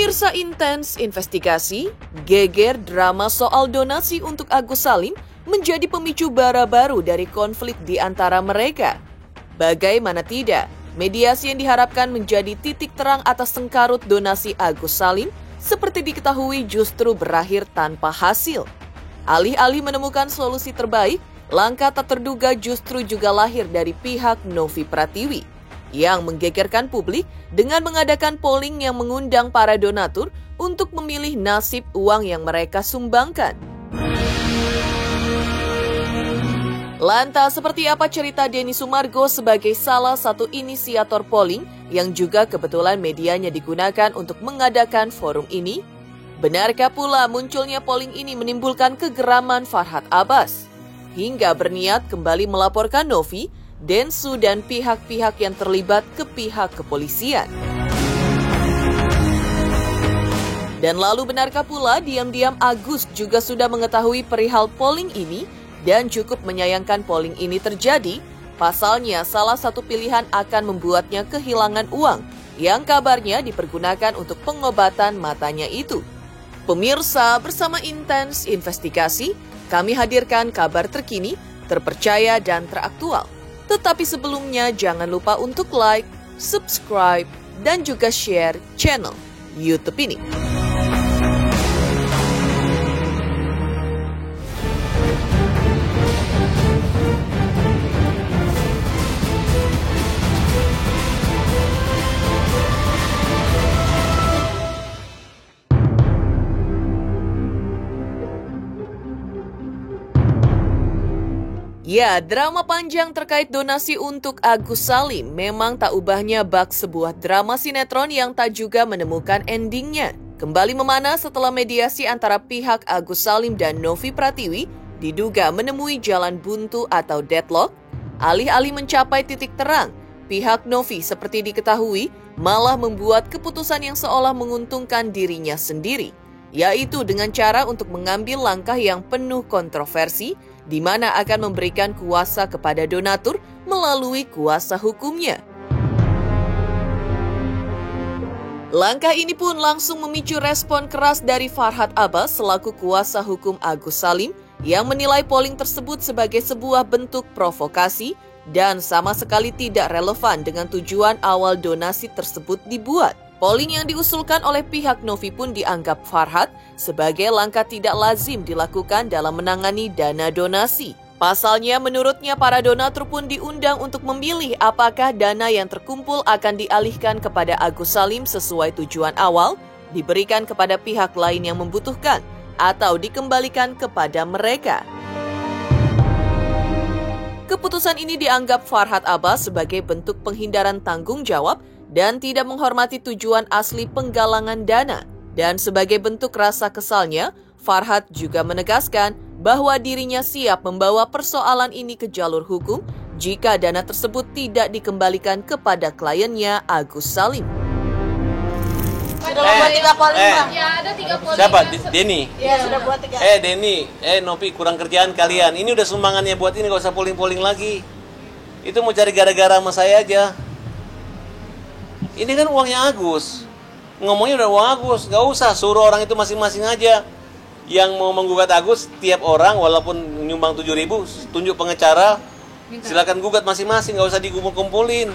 Pemirsa Intens Investigasi, geger drama soal donasi untuk Agus Salim menjadi pemicu bara baru dari konflik di antara mereka. Bagaimana tidak, mediasi yang diharapkan menjadi titik terang atas sengkarut donasi Agus Salim seperti diketahui justru berakhir tanpa hasil. Alih-alih menemukan solusi terbaik, langkah tak terduga justru juga lahir dari pihak Novi Pratiwi yang menggegerkan publik dengan mengadakan polling yang mengundang para donatur untuk memilih nasib uang yang mereka sumbangkan. Lantas, seperti apa cerita Denny Sumargo sebagai salah satu inisiator polling yang juga kebetulan medianya digunakan untuk mengadakan forum ini? Benarkah pula munculnya polling ini menimbulkan kegeraman Farhad Abbas hingga berniat kembali melaporkan Novi, Densu dan pihak-pihak yang terlibat ke pihak kepolisian? Dan lalu benarkah pula diam-diam Agus juga sudah mengetahui perihal polling ini dan cukup menyayangkan polling ini terjadi? Pasalnya salah satu pilihan akan membuatnya kehilangan uang yang kabarnya dipergunakan untuk pengobatan matanya itu. Pemirsa, bersama Intens Investigasi, kami hadirkan kabar terkini, terpercaya dan teraktual. Tetapi sebelumnya jangan lupa untuk like, subscribe, dan juga share channel YouTube ini. Ya, drama panjang terkait donasi untuk Agus Salim memang tak ubahnya bak sebuah drama sinetron yang tak juga menemukan endingnya. Kembali memanas setelah mediasi antara pihak Agus Salim dan Novi Pratiwi diduga menemui jalan buntu atau deadlock. Alih-alih mencapai titik terang, pihak Novi seperti diketahui malah membuat keputusan yang seolah menguntungkan dirinya sendiri, yaitu dengan cara untuk mengambil langkah yang penuh kontroversi di mana akan memberikan kuasa kepada donatur melalui kuasa hukumnya. Langkah ini pun langsung memicu respon keras dari Farhad Abbas selaku kuasa hukum Agus Salim yang menilai polling tersebut sebagai sebuah bentuk provokasi dan sama sekali tidak relevan dengan tujuan awal donasi tersebut dibuat. Polling yang diusulkan oleh pihak Novi pun dianggap Farhad sebagai langkah tidak lazim dilakukan dalam menangani dana donasi. Pasalnya, menurutnya para donatur pun diundang untuk memilih apakah dana yang terkumpul akan dialihkan kepada Agus Salim sesuai tujuan awal, diberikan kepada pihak lain yang membutuhkan, atau dikembalikan kepada mereka. Keputusan ini dianggap Farhad Abbas sebagai bentuk penghindaran tanggung jawab dan tidak menghormati tujuan asli penggalangan dana. Dan sebagai bentuk rasa kesalnya, Farhad juga menegaskan bahwa dirinya siap membawa persoalan ini ke jalur hukum jika dana tersebut tidak dikembalikan kepada kliennya Agus Salim. Sudah buat 3 polling, Bang. Ya, ada 3 polling. Siapa? Denny? Iya, sudah buat 3. Denny, Novi, kurang kerjaan kalian. Ini udah sumbangannya buat ini, gak usah polling-polling lagi. Itu mau cari gara-gara sama saya aja. Ini kan uangnya Agus. Ngomongnya udah uang Agus, gak usah suruh orang itu masing-masing aja. Yang mau menggugat Agus, tiap orang walaupun nyumbang 7.000, tunjuk pengacara, silakan gugat masing-masing, gak usah dikumpul-kumpulin.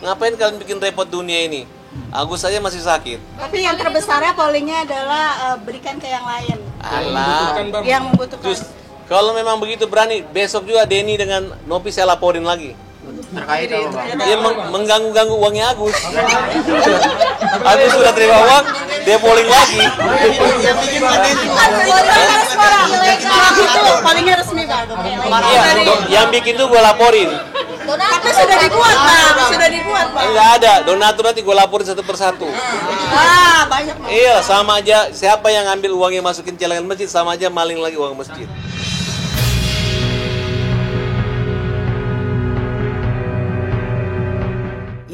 Ngapain kalian bikin repot dunia ini? Agus saja masih sakit. Tapi yang terbesarnya pollingnya adalah berikan ke yang lain. Alah, yang membutuhkan. Kalau memang begitu berani, besok juga Denny dengan Novi saya laporin lagi. Terkait apa, Bang? Dia mengganggu-ganggu uangnya Agus. Agus sudah terima uang, dia polling lagi. Pollingnya resmi, Bang. Iya, yang bikin tuh gue laporin. Tapi sudah dibuat, Bang. Sudah dibuat, Bang. Enggak ada, donatur nanti gue laporin satu persatu. Banyak, Bang. Iya, sama aja. Siapa yang ngambil uangnya masukin celengan masjid, sama aja maling lagi uang masjid.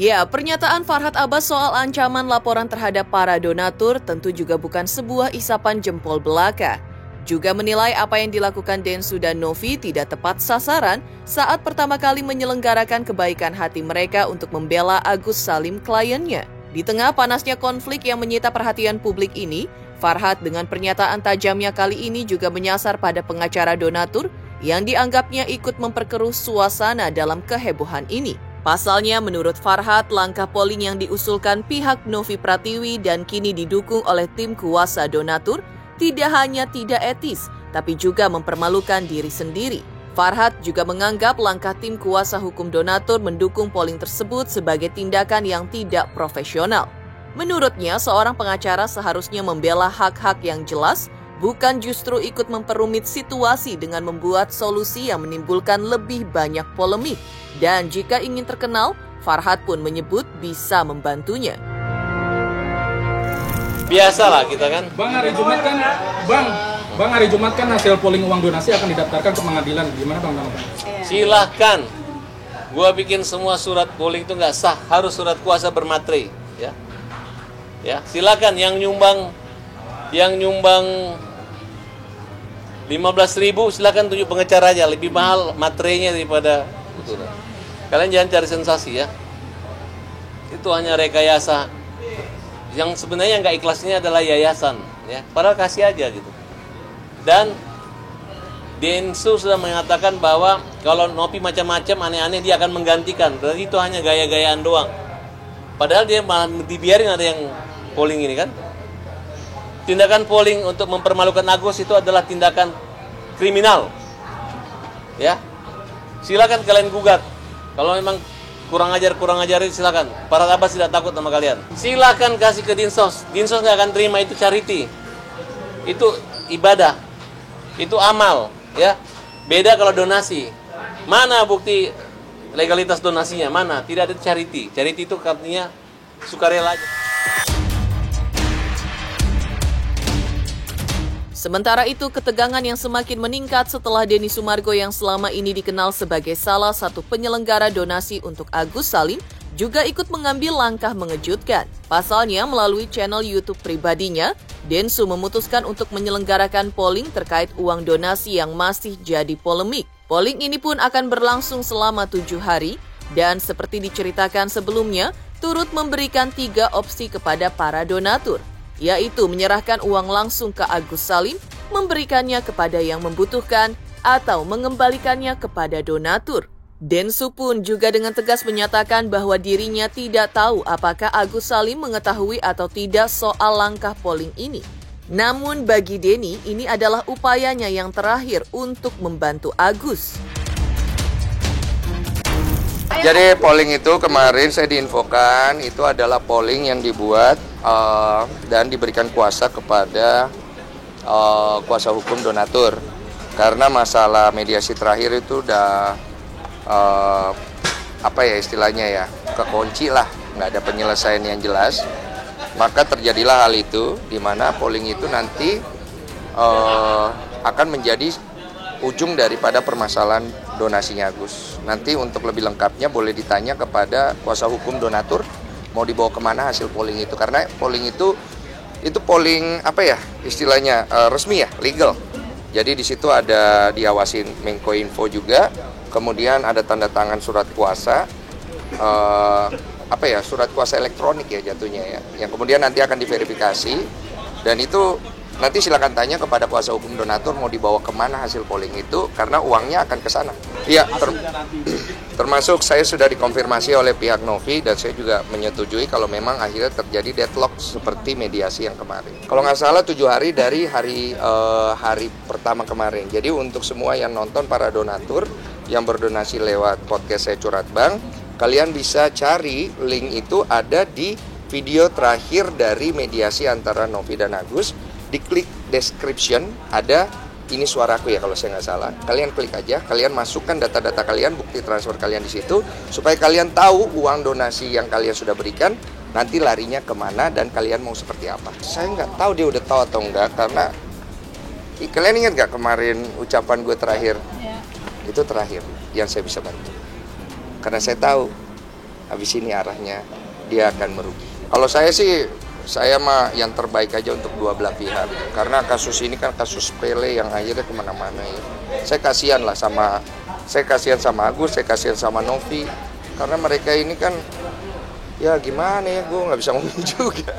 Ya, pernyataan Farhad Abbas soal ancaman laporan terhadap para donatur tentu juga bukan sebuah isapan jempol belaka. Juga menilai apa yang dilakukan Densu dan Novi tidak tepat sasaran saat pertama kali menyelenggarakan kebaikan hati mereka untuk membela Agus Salim kliennya. Di tengah panasnya konflik yang menyita perhatian publik ini, Farhad dengan pernyataan tajamnya kali ini juga menyasar pada pengacara donatur yang dianggapnya ikut memperkeruh suasana dalam kehebohan ini. Pasalnya, menurut Farhad, langkah polling yang diusulkan pihak Novi Pratiwi dan kini didukung oleh tim kuasa donatur tidak hanya tidak etis, tapi juga mempermalukan diri sendiri. Farhad juga menganggap langkah tim kuasa hukum donatur mendukung polling tersebut sebagai tindakan yang tidak profesional. Menurutnya, seorang pengacara seharusnya membela hak-hak yang jelas, bukan justru ikut memperumit situasi dengan membuat solusi yang menimbulkan lebih banyak polemik. Dan jika ingin terkenal, Farhad pun menyebut bisa membantunya. Biasalah kita kan. Bang, hari Jumat kan hasil polling uang donasi akan didaftarkan ke pengadilan. Gimana Bang? Silahkan. Gua bikin semua surat polling itu nggak sah, harus surat kuasa bermaterai, ya. Ya, silakan yang nyumbang 15.000 silakan tunjuk pengecar aja, lebih mahal materainya daripada itu. Kalian jangan cari sensasi ya. Itu hanya rekayasa. Yang sebenarnya nggak ikhlasnya adalah yayasan, ya. Padahal kasih aja gitu. Dan Densu sudah mengatakan bahwa kalau Nopi macam-macam aneh-aneh dia akan menggantikan. Berarti itu hanya gaya-gayaan doang. Padahal dia malah dibiarin ada yang polling ini kan. Tindakan polling untuk mempermalukan Agus itu adalah tindakan kriminal. Ya. Silakan kalian gugat. Kalau memang kurang ajar silakan. Para Abbas tidak takut sama kalian. Silakan kasih ke Dinsos. Dinsos nggak akan terima, itu charity. Itu ibadah. Itu amal, ya. Beda kalau donasi. Mana bukti legalitas donasinya? Mana? Tidak ada charity. Charity itu artinya sukarela aja. Sementara itu, ketegangan yang semakin meningkat setelah Denny Sumargo yang selama ini dikenal sebagai salah satu penyelenggara donasi untuk Agus Salim juga ikut mengambil langkah mengejutkan. Pasalnya, melalui channel YouTube pribadinya, Densu memutuskan untuk menyelenggarakan polling terkait uang donasi yang masih jadi polemik. Polling ini pun akan berlangsung selama 7 hari dan seperti diceritakan sebelumnya, turut memberikan 3 opsi kepada para donatur, yaitu menyerahkan uang langsung ke Agus Salim, memberikannya kepada yang membutuhkan, atau mengembalikannya kepada donatur. Densu pun juga dengan tegas menyatakan bahwa dirinya tidak tahu apakah Agus Salim mengetahui atau tidak soal langkah polling ini. Namun bagi Denny, ini adalah upayanya yang terakhir untuk membantu Agus. Jadi polling itu kemarin saya diinfokan itu adalah polling yang dibuat dan diberikan kuasa kepada kuasa hukum donatur. Karena masalah mediasi terakhir itu udah istilahnya ya, kekunci lah, nggak ada penyelesaian yang jelas. Maka terjadilah hal itu, di mana polling itu nanti akan menjadi ujung daripada permasalahan donasinya Agus. Nanti untuk lebih lengkapnya boleh ditanya kepada kuasa hukum donatur mau dibawa kemana hasil polling itu, karena polling itu polling istilahnya resmi ya, legal. Jadi di situ ada diawasin Menkominfo juga, kemudian ada tanda tangan surat kuasa, surat kuasa elektronik ya jatuhnya ya, yang kemudian nanti akan diverifikasi, dan itu nanti silakan tanya kepada kuasa hukum donatur mau dibawa kemana hasil polling itu, karena uangnya akan ke sana. Iya, termasuk saya sudah dikonfirmasi oleh pihak Novi dan saya juga menyetujui kalau memang akhirnya terjadi deadlock seperti mediasi yang kemarin. Kalau nggak salah 7 hari dari hari pertama kemarin. Jadi untuk semua yang nonton, para donatur yang berdonasi lewat podcast saya Curhat Bang, kalian bisa cari link itu ada di video terakhir dari mediasi antara Novi dan Agus. Diklik description, ada ini suaraku ya kalau saya nggak salah. Kalian klik aja, kalian masukkan data-data kalian, bukti transfer kalian di situ, supaya kalian tahu uang donasi yang kalian sudah berikan nanti larinya kemana dan kalian mau seperti apa. Saya nggak tahu dia udah tahu atau enggak, karena kalian ingat nggak kemarin ucapan gue terakhir? Ya. Itu terakhir yang saya bisa bantu. Karena saya tahu habis ini arahnya dia akan merugi. Kalau saya sih, saya mah yang terbaik aja untuk dua belah pihak, karena kasus ini kan kasus sepele yang akhirnya kemana-mana ya. Saya kasihan sama Agus, saya kasihan sama Novi, karena mereka ini kan Ya gimana ya, gue nggak bisa ngomong juga.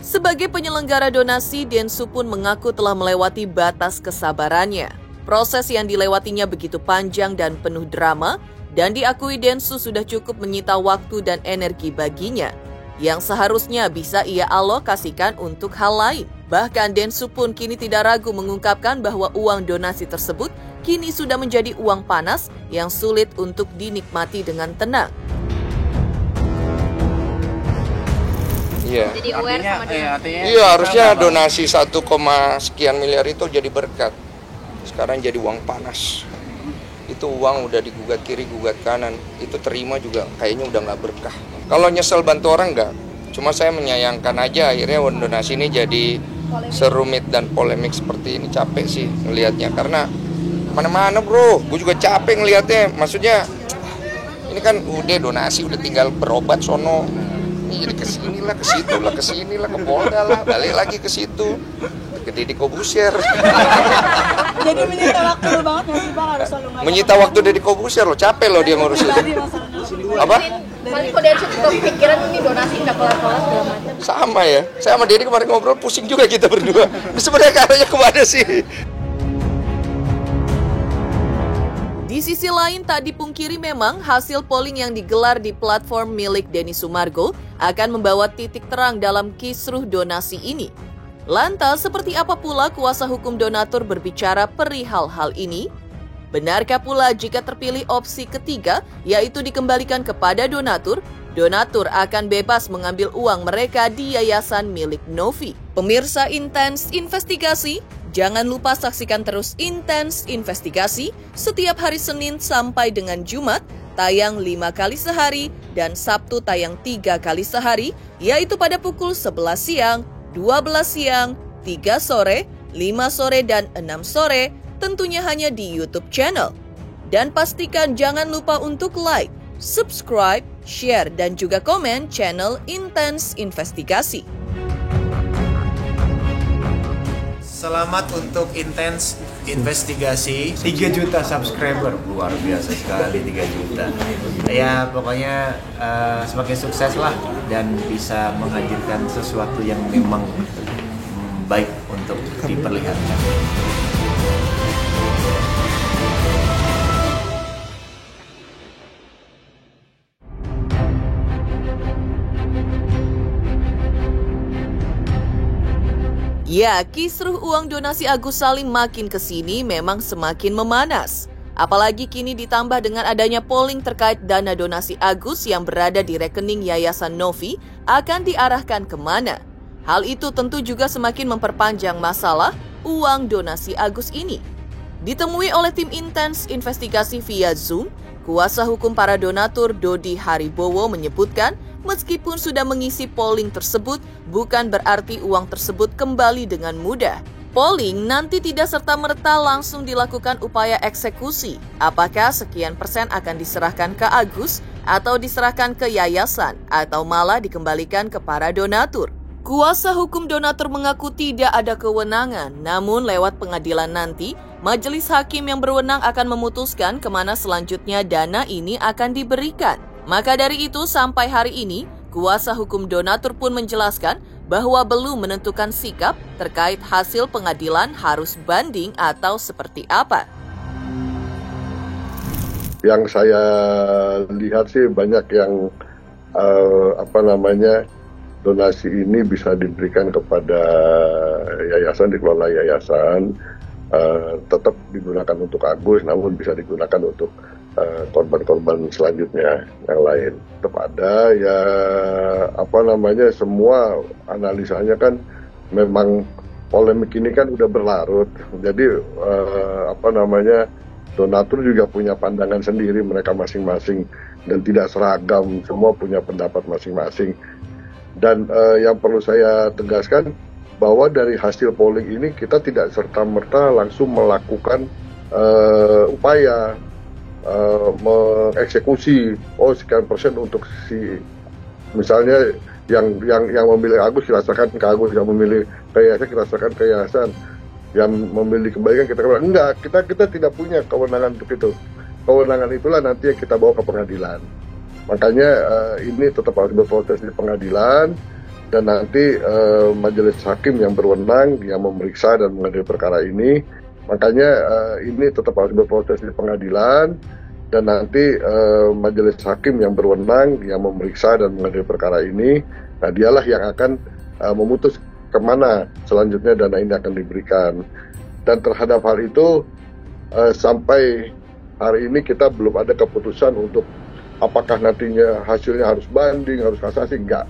Sebagai penyelenggara donasi, Densu pun mengaku telah melewati batas kesabarannya. Proses yang dilewatinya begitu panjang dan penuh drama, dan diakui Densu sudah cukup menyita waktu dan energi baginya, yang seharusnya bisa ia alokasikan untuk hal lain. Bahkan Densu pun kini tidak ragu mengungkapkan bahwa uang donasi tersebut kini sudah menjadi uang panas yang sulit untuk dinikmati dengan tenang. Iya. Jadi aware sama donasi. Iya, harusnya donasi 1, sekian miliar itu jadi berkat. Sekarang jadi uang panas. Itu uang udah digugat kiri, gugat kanan. Itu terima juga kayaknya udah nggak berkah. Kalau nyesel bantu orang nggak. Cuma saya menyayangkan aja akhirnya uang donasi ini jadi serumit dan polemik seperti ini. Capek sih ngelihatnya karena mana-mana bro. Gue juga capek ngelihatnya. Maksudnya ini kan udah donasi, udah tinggal berobat sono. Jadi kesini lah, ke sini lah, ke Polda lah, balik lagi ke situ, ke Deddy Corbuzier. Jadi menyita waktu banget nggak sih Bang? Harus selalu ngajak. Menyita waktu Deddy Corbuzier loh, capek loh dia ngurusin. Apa? Paling kok Densu juga pikiran ini donasi nggak kelar-kelar segala macam. Sama ya, saya sama Deddy kemarin ngobrol pusing juga kita berdua. Sebenarnya arahnya kemana sih? Di sisi lain, tak dipungkiri memang hasil polling yang digelar di platform milik Denny Sumargo akan membawa titik terang dalam kisruh donasi ini. Lantas, seperti apa pula kuasa hukum donatur berbicara perihal hal ini? Benarkah pula jika terpilih opsi ketiga, yaitu dikembalikan kepada donatur, donatur akan bebas mengambil uang mereka di yayasan milik Novi? Pemirsa Intens Investigasi, jangan lupa saksikan terus Intens Investigasi setiap hari Senin sampai dengan Jumat, tayang 5 kali sehari dan Sabtu tayang 3 kali sehari, yaitu pada pukul 11 siang, 12 siang, 3 sore, 5 sore, dan 6 sore, tentunya hanya di YouTube channel. Dan pastikan jangan lupa untuk like, subscribe, share, dan juga komen channel Intens Investigasi. Selamat untuk Intens Investigasi. 3 juta subscriber, luar biasa sekali 3 juta. Ya pokoknya semakin sukses lah dan bisa menghadirkan sesuatu yang memang baik untuk diperlihatkan. Ya, kisruh uang donasi Agus Salim makin kesini memang semakin memanas. Apalagi kini ditambah dengan adanya polling terkait dana donasi Agus yang berada di rekening Yayasan Novi akan diarahkan kemana. Hal itu tentu juga semakin memperpanjang masalah uang donasi Agus ini. Ditemui oleh tim Intens Investigasi via Zoom, kuasa hukum para donatur Dodi Haribowo menyebutkan meskipun sudah mengisi polling tersebut, bukan berarti uang tersebut kembali dengan mudah. Polling nanti tidak serta-merta langsung dilakukan upaya eksekusi. Apakah sekian persen akan diserahkan ke Agus atau diserahkan ke yayasan atau malah dikembalikan ke para donatur? Kuasa hukum donatur mengaku tidak ada kewenangan, namun lewat pengadilan nanti, majelis hakim yang berwenang akan memutuskan kemana selanjutnya dana ini akan diberikan. Maka dari itu, sampai hari ini, kuasa hukum donatur pun menjelaskan bahwa belum menentukan sikap terkait hasil pengadilan harus banding atau seperti apa. Yang saya lihat sih banyak yang donasi ini bisa diberikan kepada yayasan, dikelola yayasan, tetap digunakan untuk Agus, namun bisa digunakan untuk korban-korban selanjutnya yang lain. Tetap ada ya semua analisanya kan memang polemik ini kan udah berlarut. Jadi donatur juga punya pandangan sendiri mereka masing-masing dan tidak seragam, semua punya pendapat masing-masing. Dan yang perlu saya tegaskan bahwa dari hasil polling ini kita tidak serta-merta langsung melakukan upaya mengeksekusi sekian persen untuk si misalnya yang memilih Agus dirasakan ke Agus, yang memilih ke yayasan dirasakan ke yayasan, yang memilih kebaikan kita enggak, kita tidak punya kewenangan untuk itu. Kewenangan itulah nanti yang kita bawa ke pengadilan. Makanya ini tetap harus berproses di pengadilan dan nanti majelis hakim yang berwenang yang memeriksa dan mengadili perkara ini. Makanya ini tetap harus berproses di pengadilan dan nanti majelis hakim yang berwenang yang memeriksa dan mengadili perkara ini. Nah, dialah yang akan memutus kemana selanjutnya dana ini akan diberikan. Dan terhadap hal itu sampai hari ini kita belum ada keputusan untuk apakah nantinya hasilnya harus banding, harus kasasi, enggak.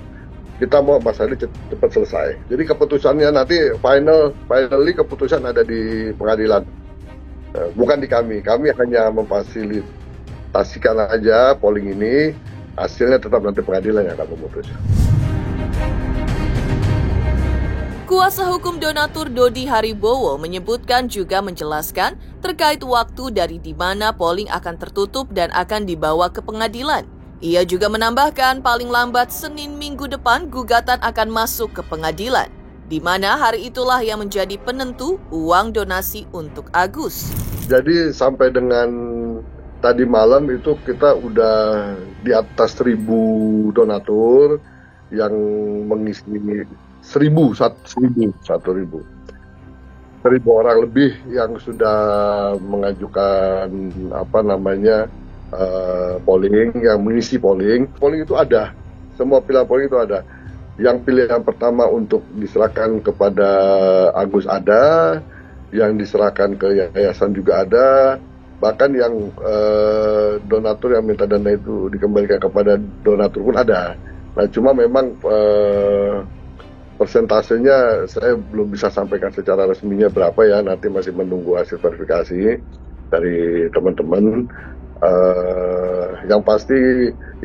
Kita mau masalah ini cepat selesai. Jadi keputusannya nanti finally keputusan ada di pengadilan. Bukan di kami. Kami hanya memfasilitasikan aja polling ini, hasilnya tetap nanti pengadilan yang akan memutus. Kuasa hukum donatur Dodi Haribowo menyebutkan juga menjelaskan terkait waktu dari di mana polling akan tertutup dan akan dibawa ke pengadilan. Ia juga menambahkan paling lambat Senin minggu depan gugatan akan masuk ke pengadilan, di mana hari itulah yang menjadi penentu uang donasi untuk Agus. Jadi sampai dengan tadi malam itu kita udah di atas 1.000 donatur yang mengisi 1.000 orang lebih yang sudah mengajukan polling, yang mengisi polling. Polling itu ada, semua pilihan polling itu ada. Yang pilihan pertama untuk diserahkan kepada Agus ada, yang diserahkan ke yayasan juga ada, bahkan yang donatur yang minta dana itu dikembalikan kepada donatur pun ada. Nah, cuma memang persentasenya saya belum bisa sampaikan secara resminya berapa ya, nanti masih menunggu hasil verifikasi dari teman-teman. Yang pasti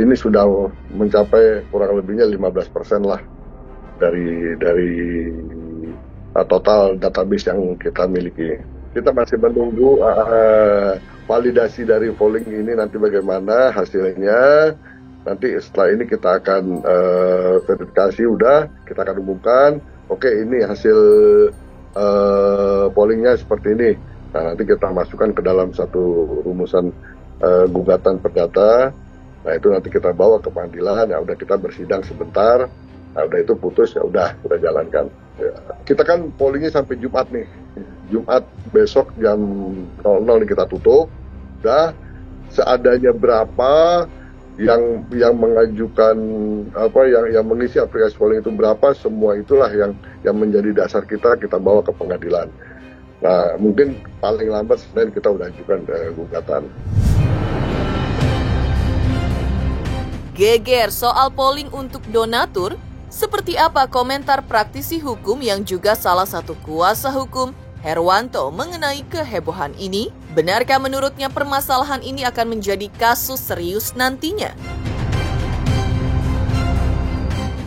ini sudah mencapai kurang lebihnya 15% lah dari total database yang kita miliki. Kita masih menunggu validasi dari polling ini nanti bagaimana hasilnya. Nanti setelah ini kita akan verifikasi, kita akan umumkan, oke ini hasil pollingnya seperti ini. Nah, nanti kita masukkan ke dalam satu rumusan gugatan perdata. Nah, itu nanti kita bawa ke pengadilan, ya udah kita bersidang sebentar. Nah, udah itu putus, ya udah kita jalankan. Ya. Kita kan pollingnya sampai Jumat nih. Jumat besok jam 00 nih kita tutup. Udah seadanya berapa yang mengajukan yang mengisi aplikasi polling itu berapa, semua itulah yang menjadi dasar kita bawa ke pengadilan. Nah, mungkin paling lambat Senin kita udah ajukan gugatan. Geger soal polling untuk donatur, seperti apa komentar praktisi hukum yang juga salah satu kuasa hukum Herwanto mengenai kehebohan ini? Benarkah menurutnya permasalahan ini akan menjadi kasus serius nantinya?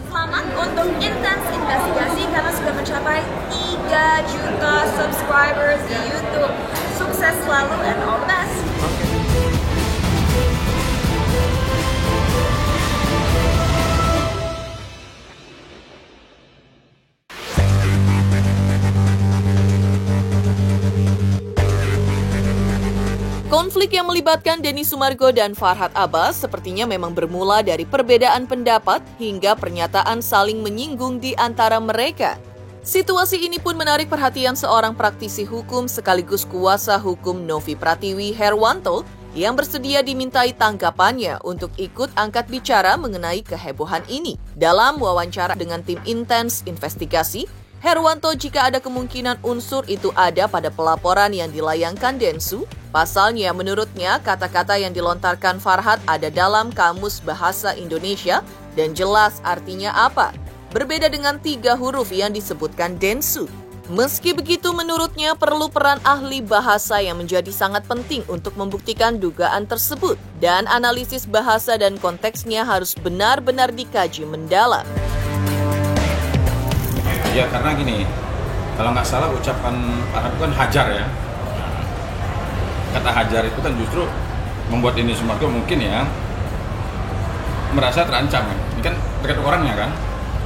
Selamat untuk Intens Investigasi karena sudah mencapai 3 juta subscribers di YouTube. Sukses selalu and all the best. Konflik yang melibatkan Denny Sumargo dan Farhad Abbas sepertinya memang bermula dari perbedaan pendapat hingga pernyataan saling menyinggung di antara mereka. Situasi ini pun menarik perhatian seorang praktisi hukum sekaligus kuasa hukum Novi Pratiwi, Herwanto, yang bersedia dimintai tanggapannya untuk ikut angkat bicara mengenai kehebohan ini. Dalam wawancara dengan tim Intens Investigasi, Herwanto jika ada kemungkinan unsur itu ada pada pelaporan yang dilayangkan Densu. Pasalnya, menurutnya kata-kata yang dilontarkan Farhad ada dalam Kamus Bahasa Indonesia dan jelas artinya apa. Berbeda dengan 3 huruf yang disebutkan Densu. Meski begitu, menurutnya perlu peran ahli bahasa yang menjadi sangat penting untuk membuktikan dugaan tersebut. Dan analisis bahasa dan konteksnya harus benar-benar dikaji mendalam. Ya karena gini, kalau nggak salah ucapan Farhad itu kan hajar ya. Kata hajar itu kan justru membuat Denny Sumargo mungkin ya merasa terancam. Ini kan terkait orangnya kan.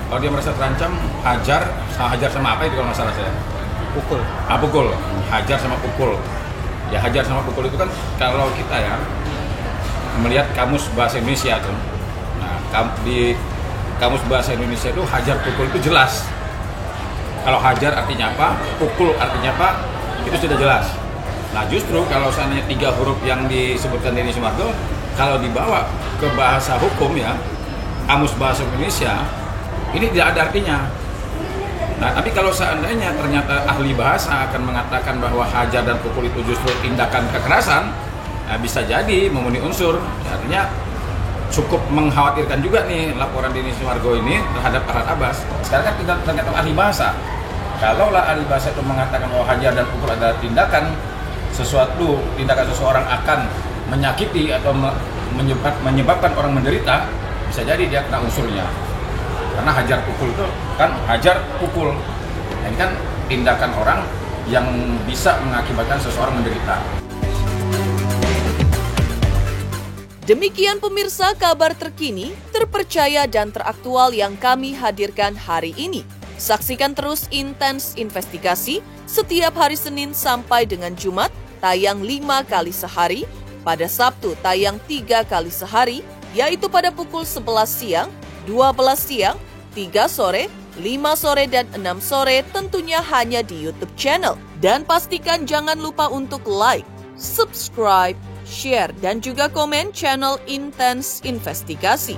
Kalau dia merasa terancam, hajar sama apa itu kalau nggak salah saya? Pukul. Pukul. Hajar sama pukul. Ya hajar sama pukul itu kan kalau kita ya melihat kamus bahasa Indonesia tuh. Nah, di kamus bahasa Indonesia itu hajar pukul itu jelas. Kalau hajar artinya apa, pukul artinya apa, itu sudah jelas. Nah justru kalau seandainya 3 huruf yang disebutkan Denny Sumargo, kalau dibawa ke bahasa hukum ya, kamus bahasa Indonesia, ini tidak ada artinya. Nah tapi kalau seandainya ternyata ahli bahasa akan mengatakan bahwa hajar dan pukul itu justru tindakan kekerasan, nah bisa jadi memenuhi unsur. Artinya cukup mengkhawatirkan juga nih laporan Denny Sumargo ini terhadap Farhad Abbas. Sekarang kan tinggal tergantung ahli bahasa. Kalaulah ahli bahasa itu mengatakan bahwa hajar dan pukul adalah tindakan seseorang akan menyakiti atau menyebabkan orang menderita, bisa jadi dia kena unsurnya. Karena hajar pukul itu kan hajar pukul. Nah, ini kan tindakan orang yang bisa mengakibatkan seseorang menderita. Demikian pemirsa kabar terkini, terpercaya dan teraktual yang kami hadirkan hari ini. Saksikan terus Intens Investigasi setiap hari Senin sampai dengan Jumat, tayang 5 kali sehari, pada Sabtu tayang 3 kali sehari, yaitu pada pukul 11 siang, 12 siang, 3 sore, 5 sore, dan 6 sore, tentunya hanya di YouTube channel. Dan pastikan jangan lupa untuk like, subscribe, share, dan juga komen channel Intens Investigasi.